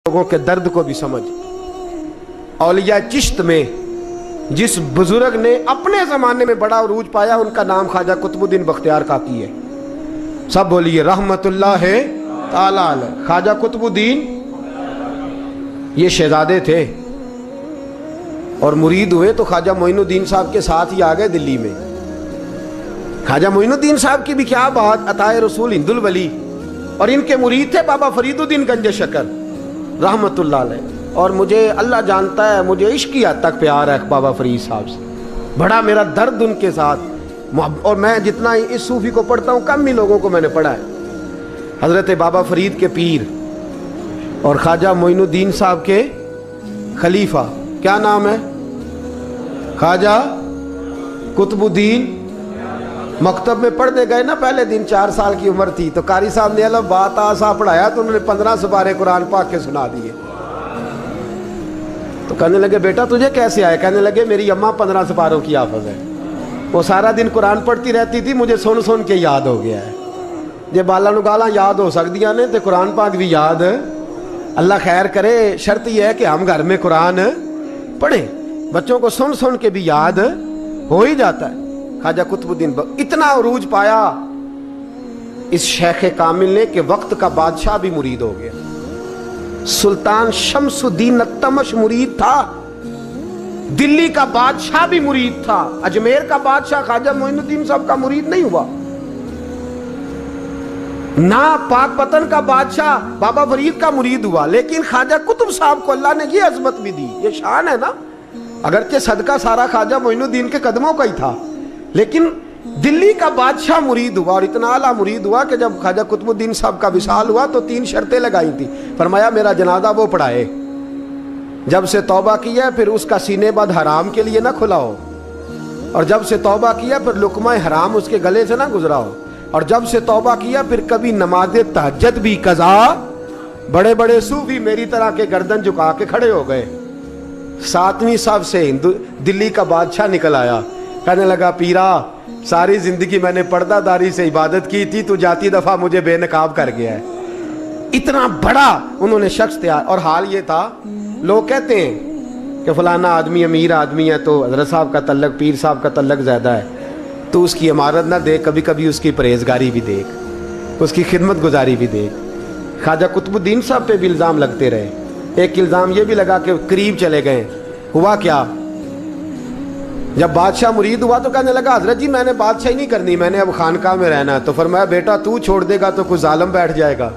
لوگوں کے درد کو بھی سمجھ۔ اولیاء چشت میں جس بزرگ نے اپنے زمانے میں بڑا عروج پایا ان کا نام خواجہ قطب الدین بختیار کاکی ہے۔ سب بولیے رحمت اللہ تعالی علیہ۔ خواجہ قطب الدین یہ شہزادے تھے اور مرید ہوئے تو خواجہ معین الدین صاحب کے ساتھ ہی آ گئے دلی میں۔ خواجہ معین الدین صاحب کی بھی کیا بات، عطائے رسول ہند الولی، اور ان کے مرید تھے بابا فرید الدین گنج شکر رحمت اللہ علیہ۔ اور مجھے اللہ جانتا ہے مجھے عشق کی حد تک پیار ہے بابا فرید صاحب سے، بڑا میرا درد ان کے ساتھ، اور میں جتنا اس صوفی کو پڑھتا ہوں کم ہی لوگوں کو میں نے پڑھا ہے۔ حضرت بابا فرید کے پیر اور خواجہ معین الدین صاحب کے خلیفہ کیا نام ہے؟ خواجہ قطب الدین۔ مکتب میں پڑھنے گئے نا پہلے دن، 4 سال کی عمر تھی تو قاری صاحب نے الف با تا سا پڑھایا تو انہوں نے 15 سپارے قرآن پاک کے سنا دیے۔ تو کہنے لگے بیٹا تجھے کیسے آئے؟ کہنے لگے میری اماں 15 سپاروں کی حافظ ہے، وہ سارا دن قرآن پڑھتی رہتی تھی، مجھے سن سن کے یاد ہو گیا ہے۔ جب بالا نو گالاں یاد ہو سکدیاں نے تو قرآن پاک بھی یاد، اللہ خیر کرے۔ شرط یہ ہے کہ ہم گھر میں قرآن پڑھیں، بچوں کو سن سن کے بھی یاد ہو ہی جاتا ہے۔ خواجہ قطب الدین اتنا عروج پایا اس شیخ کامل نے کہ وقت کا بادشاہ بھی مرید ہو گیا۔ سلطان شمس الدین التمش مرید تھا، دلی کا بادشاہ بھی مرید تھا، اجمیر کا بادشاہ خواجہ معین الدین صاحب کا مرید نہیں ہوا، نہ پاک پتن کا بادشاہ بابا فرید کا مرید ہوا، لیکن خواجہ قطب صاحب کو اللہ نے یہ عظمت بھی دی، یہ شان ہے نا۔ اگرچہ صدقہ سارا خواجہ معین الدین کے قدموں کا ہی تھا، لیکن دلی کا بادشاہ مرید ہوا، اور اتنا اعلیٰ مرید ہوا کہ جب خواجہ قطب الدین صاحب کا وصال ہوا تو 3 شرطیں لگائی تھی۔ فرمایا میرا جنازہ وہ پڑھائے، جب سے توبہ کیا پھر اس کا سینے بد حرام کے لیے نہ کھلا ہو، اور جب سے توبہ کیا پھر لقمہ حرام اس کے گلے سے نہ گزرا ہو، اور جب سے توبہ کیا پھر کبھی نماز تہجد بھی قضا۔ بڑے بڑے صوفی میری طرح کے گردن جھکا کے کھڑے ہو گئے۔ 7ویں صف سے دلی کا بادشاہ نکل آیا، کہنے لگا پیرا ساری زندگی میں نے پردہ داری سے عبادت کی تھی، تو جاتی دفعہ مجھے بے نقاب کر گیا ہے۔ اتنا بڑا انہوں نے شخص تیار، اور حال یہ تھا لوگ کہتے ہیں کہ فلانا آدمی امیر آدمی ہے تو حضرت صاحب کا تعلق پیر صاحب کا تعلق زیادہ ہے، تو اس کی عمارت نہ دیکھ، کبھی کبھی اس کی پرہیزگاری بھی دیکھ، اس کی خدمت گزاری بھی دیکھ۔ خواجہ قطب الدین صاحب پہ بھی الزام لگتے رہے۔ ایک الزام یہ بھی لگا کہ قریب چلے گئے۔ ہوا کیا، جب بادشاہ مرید ہوا تو کہنے لگا حضرت جی میں نے بادشاہی نہیں کرنی، میں نے اب خانقاہ میں رہنا ہے۔ تو فرمایا بیٹا تو چھوڑ دے گا تو کوئی ظالم بیٹھ جائے گا،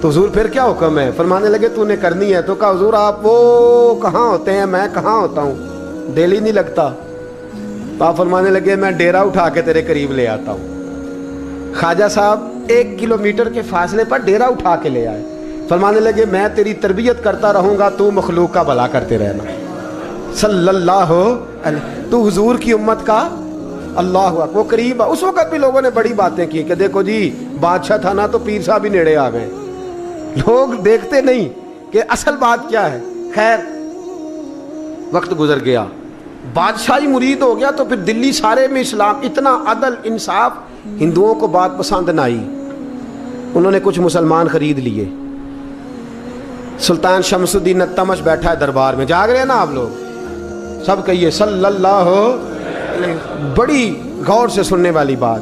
تو حضور پھر کیا حکم ہے؟ فرمانے لگے تو نے کرنی ہے۔ تو کہا حضور آپ وہ کہاں ہوتے ہیں، میں کہاں ہوتا ہوں، دل ہی نہیں لگتا۔ تو آپ فرمانے لگے میں ڈیرا اٹھا کے تیرے قریب لے آتا ہوں۔ خواجہ صاحب 1 کلومیٹر کے فاصلے پر ڈیرا اٹھا کے لے آئے۔ فرمانے لگے میں تیری تربیت کرتا رہوں گا، تو مخلوق کا بھلا کرتے رہنا۔ صلی اللہ علیہ، تو حضور کی امت کا اللہ اکبر، وہ قریب۔ اس وقت بھی لوگوں نے بڑی باتیں کی کہ دیکھو جی بادشاہ تھا نا تو پیر صاحب ہی نیڑے آ گئے، لوگ دیکھتے نہیں کہ اصل بات کیا ہے۔ خیر وقت گزر گیا، بادشاہی مرید ہو گیا، تو پھر دلی سارے میں اسلام، اتنا عدل انصاف، ہندوؤں کو بات پسند نہ آئی، انہوں نے کچھ مسلمان خرید لیے۔ سلطان شمس الدین التمش بیٹھا ہے دربار میں، جاگ رہے ہیں نا آپ لوگ، سب کہیے صلی اللہ علیہ۔ بڑی غور سے سننے والی بات۔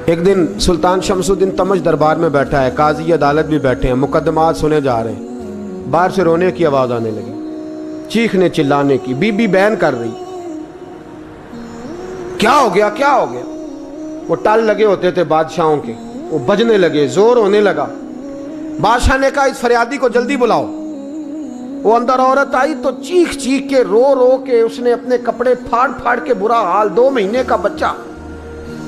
ایک دن سلطان شمس الدین تمش دربار میں بیٹھا ہے، قاضی عدالت بھی بیٹھے ہیں، مقدمات سنے جا رہے ہیں، باہر سے رونے کی آواز آنے لگی، چیخنے چلانے کی، بی بی بیان کر رہی، کیا ہو گیا کیا ہو گیا؟ وہ ٹال لگے ہوتے تھے بادشاہوں کے، وہ بجنے لگے، زور ہونے لگا۔ بادشاہ نے کہا اس فریادی کو جلدی بلاؤ۔ وہ اندر عورت آئی تو چیخ چیخ کے رو رو کے اس نے اپنے کپڑے پھاڑ پھاڑ کے، برا حال، 2 مہینے کا بچہ،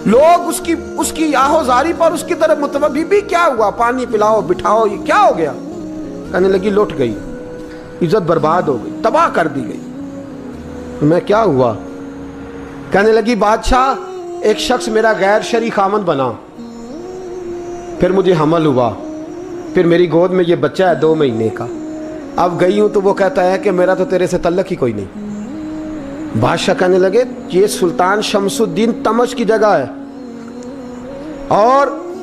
لوگ اس کی آہو زاری پر اس کی طرف متوجہ، بی بی کیا ہوا، پانی پلاؤ بٹھاؤ، یہ کیا ہو گیا؟ کہنے لگی لٹ گئی، عزت برباد ہو گئی، تباہ کر دی گئی۔ میں کیا ہوا؟ کہنے لگی بادشاہ ایک شخص میرا غیر شرعی خامند بنا، پھر مجھے حمل ہوا، پھر میری گود میں یہ بچہ ہے 2 مہینے کا، اب گئی ہوں تو وہ کہتا ہے کہ میرا تو تیرے سے تعلق ہی کوئی نہیں۔ بادشاہ کہنے لگے یہ سلطان شمس الدین تمش کی جگہ ہے، اور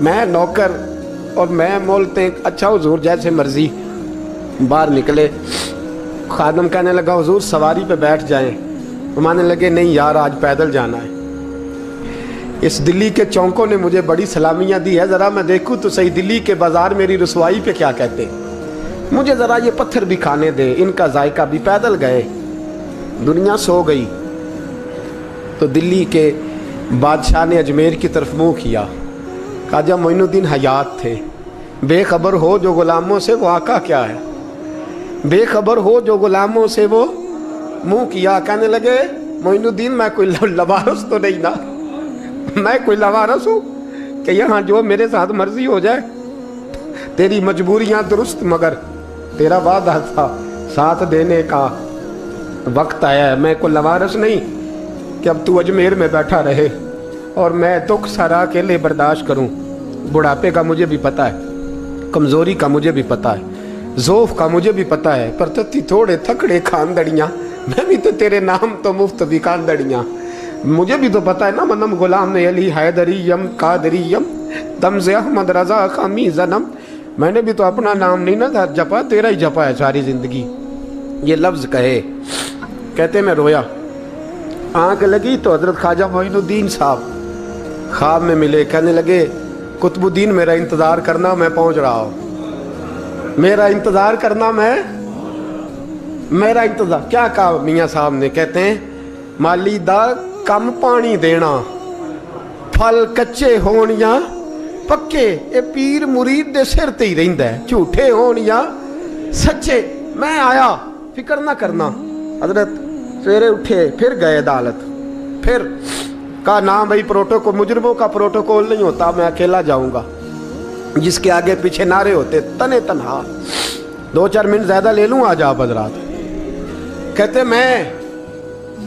میں نوکر اور میں بولتے ہیں اچھا حضور جیسے مرضی. باہر نکلے, خادم کہنے لگا حضور سواری پہ بیٹھ جائیں. مانے لگے نہیں یار آج پیدل جانا ہے. اس دلی کے چونکوں نے مجھے بڑی سلامیاں دی ہے, ذرا میں دیکھوں تو صحیح دلی کے بازار میری رسوائی پہ کیا کہتے ہیں. مجھے ذرا یہ پتھر بھی کھانے دے, ان کا ذائقہ بھی. پیدل گئے, دنیا سو گئی تو دلی کے بادشاہ نے اجمیر کی طرف منہ کیا. خواجہ معین الدین حیات تھے. بے خبر ہو جو غلاموں سے وہ آقا کیا ہے, بے خبر ہو جو غلاموں سے وہ منہ کیا. کہنے لگے معین الدین میں کوئی لوارث تو نہیں نا, میں کوئی لوارث ہوں کہ یہاں جو میرے ساتھ مرضی ہو جائے. تیری مجبوریاں درست مگر تیرا وعدہ تھا ساتھ دینے کا وقت آیا ہے. میں کوئی لوارث نہیں کہ اب تو اجمیر میں بیٹھا رہے اور میں دکھ سارا اکیلے برداشت کروں. بڑھاپے کا مجھے بھی پتہ ہے, کمزوری کا مجھے بھی پتہ ہے, ذوف کا مجھے بھی پتہ ہے, پر تتی تھوڑے تھکڑے خاندڑیاں, میں بھی تو تیرے نام تو مفت بھی خاندڑیاں. مجھے بھی تو پتہ ہے نا منم غلام علی حیدریم قادریم تمز احمد رضا خامی زنم. میں نے بھی تو اپنا نام نہیں نا جپا, تیرا ہی جپا ہے ساری زندگی. یہ لفظ کہے, کہتے میں رویا. آنکھ لگی تو حضرت خواجہ معین الدین صاحب خواب میں ملے. کہنے لگے قطب الدین میرا انتظار کرنا, میں پہنچ رہا ہوں. میرا انتظار کرنا, میرا انتظار. کیا کہا میاں صاحب نے؟ کہتے ہیں مالی دا کم پانی دینا, پھل کچے ہون یا پکے, اے پیر مرید دے سر تے ہی رہندا ہے, جھوٹے ہون یا سچے. میں آیا, فکر نہ کرنا. حضرت سویرے اٹھے, پھر گئے عدالت. پھر کہا نام بھائی پروٹوکول, مجرموں کا پروٹوکول نہیں ہوتا, میں اکیلا جاؤں گا. جس کے آگے پیچھے نعرے ہوتے تنے تنہا. 2-4 منٹ زیادہ لے لوں آج آپ حضرات. کہتے میں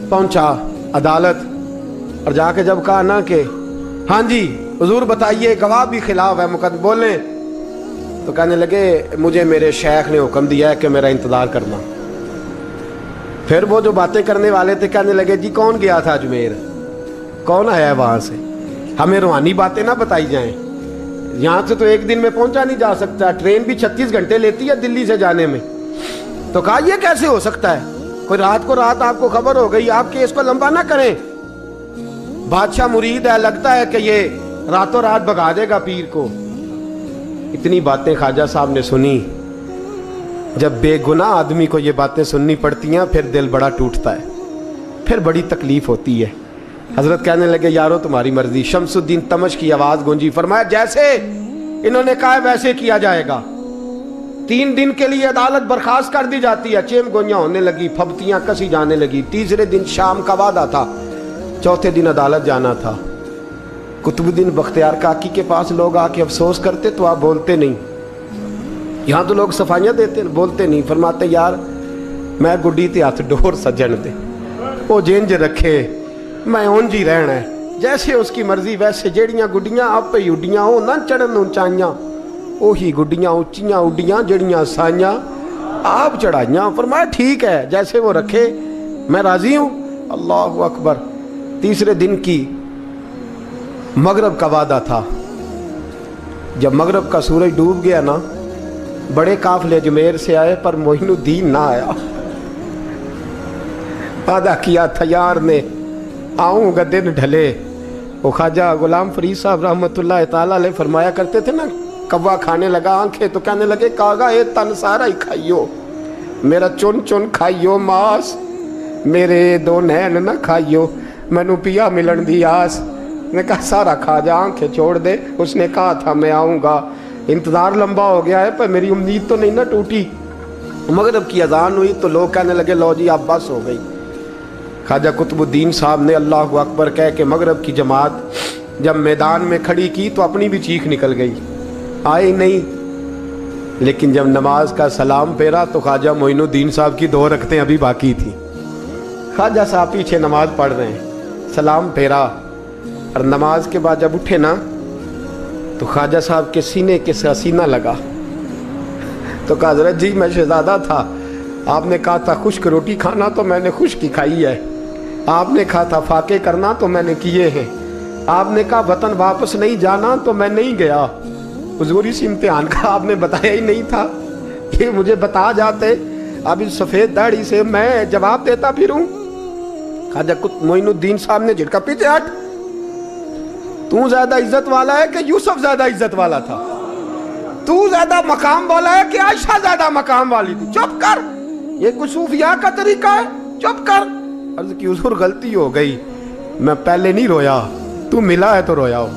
پہنچا عدالت اور جا کے جب کہا نا کہ ہاں جی حضور بتائیے گواہ بھی خلاف ہے مقدمے بولیں, تو کہنے لگے مجھے میرے شیخ نے حکم دیا ہے کہ میرا انتظار کرنا. پھر وہ جو باتیں کرنے والے تھے کہنے لگے جی کون گیا تھا اجمیر, کون آیا ہے وہاں سے, ہمیں روحانی باتیں نہ بتائی جائیں. یہاں سے تو ایک دن میں پہنچا نہیں جا سکتا, ٹرین بھی 36 گھنٹے لیتی ہے دلی سے جانے میں. تو کہا یہ کیسے ہو سکتا ہے, کوئی رات کو رات آپ کو خبر ہو گئی, آپ کیس کو لمبا نہ کریں. بادشاہ مرید ہے, لگتا ہے کہ یہ راتوں رات بھگا دے گا پیر کو. اتنی باتیں خواجہ صاحب نے سنی. جب بے گناہ آدمی کو یہ باتیں سننی پڑتی ہیں پھر دل بڑا ٹوٹتا ہے, پھر بڑی تکلیف ہوتی ہے. حضرت کہنے لگے یارو تمہاری مرضی. شمس الدین تمش کی آواز گونجی, فرمایا جیسے انہوں نے کہا ویسے کیا جائے گا. 3 دن کے لیے عدالت برخاست کر دی جاتی ہے. چیم گوئیاں ہونے لگی, پھبتیاں کسی جانے لگی. تیسرے دن شام کا وعدہ تھا, چوتھے دن عدالت جانا تھا. قطب الدین بختیار کاکی کے پاس لوگ آ کے افسوس کرتے تو آپ بولتے نہیں. یہاں تو لوگ صفائیاں دیتے بولتے نہیں. فرماتے یار میں گڈی تے ہاتھ ڈور سجن دے, وہ جنج رکھے, میں اونج ہی رہنا ہے, جیسے اس کی مرضی ویسے. جیڑیاں گڈیاں آپ ہی اڈیاں ہو نہ چڑھن اونچائیاں, وہی گڈیاں اونچیاں اڈیاں جڑیاں سائیاں آپ چڑھائیاں. فرمایا ٹھیک ہے جیسے وہ رکھے میں راضی ہوں. اللہ اکبر. تیسرے دن کی مغرب کا وعدہ تھا. جب مغرب کا سورج ڈوب گیا نا, بڑے قافلے اجمیر سے آئے پر معین الدین نہ آیا. وعدہ کیا تھا یار نے آؤں گا دن ڈھلے. وہ خواجہ غلام فرید صاحب رحمۃ اللہ تعالیٰ علیہ فرمایا کرتے تھے نا, کوا کھانے لگا آنکھیں تو کہنے لگے کاغا اے تن سارا ہی کھائیو, میرا چن چن کھائیو ماس, میرے 2 نین نہ کھائیو, مینو پیا ملن دی آس. نے کہا سارا کھا جا, آنکھیں چھوڑ دے. اس نے کہا تھا میں آؤں گا, انتظار لمبا ہو گیا ہے پر میری امید تو نہیں نہ ٹوٹی. مغرب کی اذان ہوئی تو لوگ کہنے لگے لو جی اب بس ہو گئی. خواجہ قطب الدین صاحب نے اللہ اکبر کہہ کے مغرب کی جماعت جب میدان میں کھڑی کی تو اپنی بھی چیخ نکل گئی, آئی نہیں. لیکن جب نماز کا سلام پھیرا تو خواجہ معین الدین صاحب کی 2 رکعتیں ابھی باقی تھیں. خواجہ صاحب پیچھے نماز پڑھ رہے ہیں, سلام پھیرا اور نماز کے بعد جب اٹھے نا تو خواجہ صاحب کے سینے کے سینہ لگا. تو کہا حضرت جی میں شہزادہ تھا, آپ نے کہا تھا خشک روٹی کھانا تو میں نے خشک ہی کھائی ہے, آپ نے کہا تھا فاقے کرنا تو میں نے کیے ہیں, آپ نے کہا وطن واپس نہیں جانا تو میں نہیں گیا. حضور اس امتحان کا آپ نے بتایا ہی نہیں تھا. یہ مجھے بتا جاتے اب اس سفید داڑھی سے میں جواب دیتا پھروں. خواجہ معین الدین صاحب نے جھٹکا, پیچھے ہٹ, تو زیادہ عزت والا ہے کہ یوسف زیادہ عزت والا تھا؟ تو زیادہ مقام والا ہے کہ عائشہ زیادہ مقام والی تھی؟ چپ کر, یہ کوئی صوفیاء کا طریقہ ہے؟ چپ کر. عرض کی حضور غلطی ہو گئی, میں پہلے نہیں رویا, تو ملا ہے تو رویا ہو.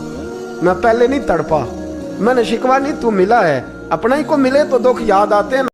میں پہلے نہیں تڑپا, میں نے شکوا نہیں, تو ملا ہے. اپنا ہی کو ملے تو دکھ یاد آتے ہیں.